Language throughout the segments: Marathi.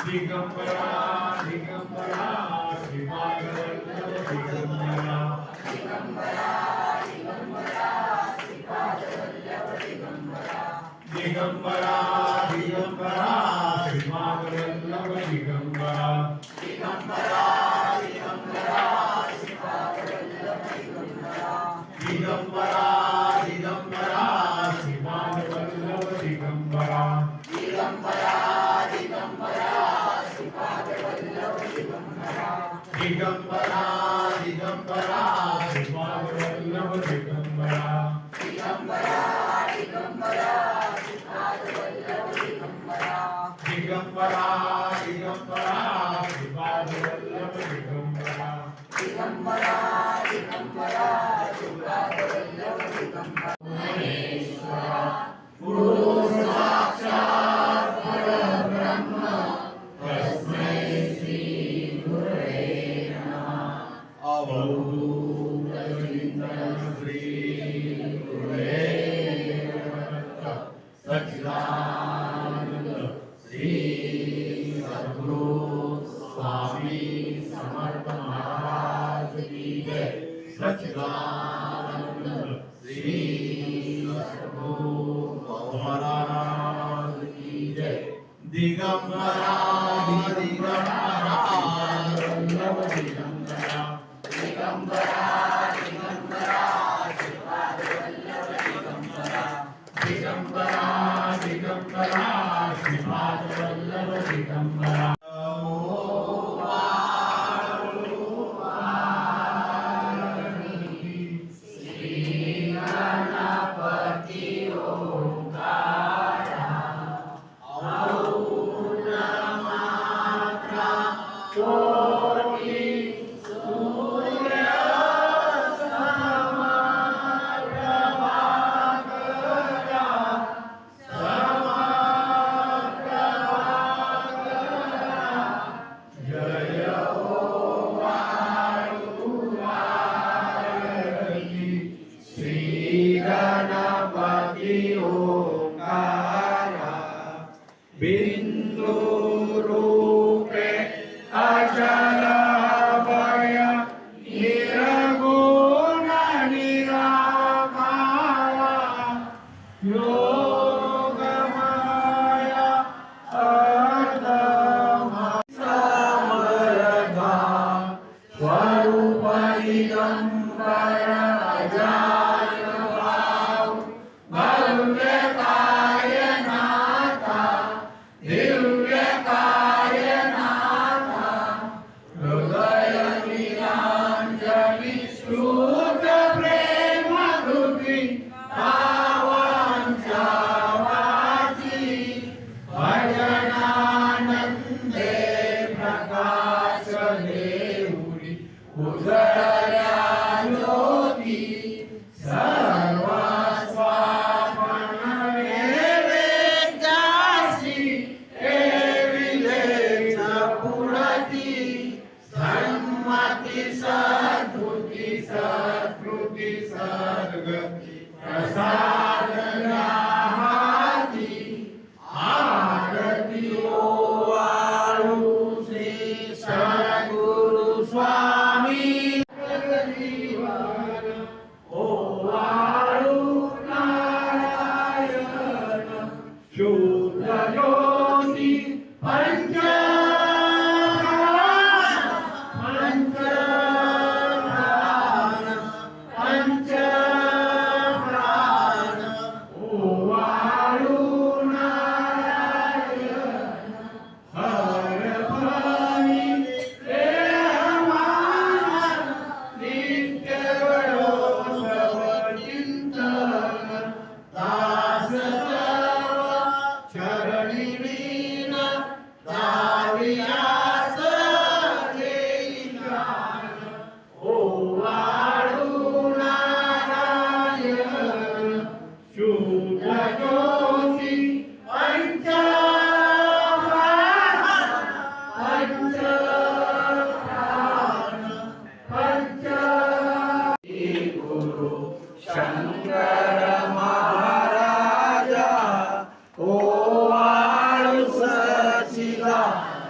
दिगंबरा दिगंबरा श्रीपादवल्लभ दिगंबरा दिगंबरा दिगंबरा श्रीपादवल्लभ दिगंबरा दिगंबरा दिगंबरा दिगंबरा दिगंबरा श्रीपादवल्लभ दिगंबरा दिगंबरा दिगंबरा श्रीपादवल्लभ दिगंबरा दिगंबरा दिगंबरा श्रीपादवल्लभ दिगंबरा दिगंबरा दिगंबरा श्रीपादवल्लभ दिगंबरा दिगंबरा दिगंबरा श्रीपादवल्लभ दिगंबरा दिगंबरा दिगंबरा श्रीपादवल्लभ दिगंबरा महेश्वरा गुरु साक्षात् परब्रह्म तस्मै श्री गुरवे नमः। अवधूतचिन्तन श्री गुरुवे सच्चिदानंद श्री सद्गुरु स्वामी समर्थ महाराज की जय। सच्चिदानंद श्री सद्गुरु महाराज की जय। दिगंबरा दिगंबरा वल्लभ दिगंबरा दिगंबरा दिगंबरा श्रीपादवल्लभ दिगंबरा दिगंबरा दिगंबरा श्रीपादवल्लभ दिगंबरा। बिंदु रूपे अचल भय निर्गुण निरामया योगमाया अर्धम समरधा स्वरूप दिगंबर अजाय भाव भव्य कायनाथा दिव्य कायनाथा हृदय नीलांजलि श्रुत प्रेम रूपी पावनच्या वाची भजनानंदे प्रकाश देऊळी उजळल्या ज्योती सर्वस्वापण वेदासी एविले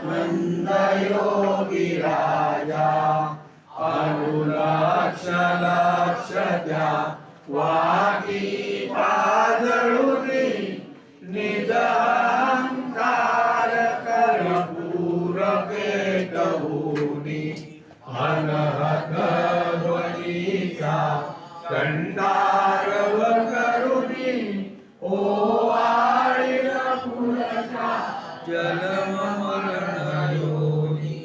नंद योगी राजा अनुलक्ष लक्ष द्या वागी पाजळुनी निज अहंकार कर्पूर पेटवुनी अनहत ध्वनीचा कंडारव करुणी ओवाळीन पुरता जन्म मरण योनी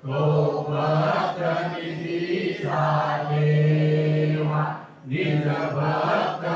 तो भक्त निधीचा देवा निज भक्त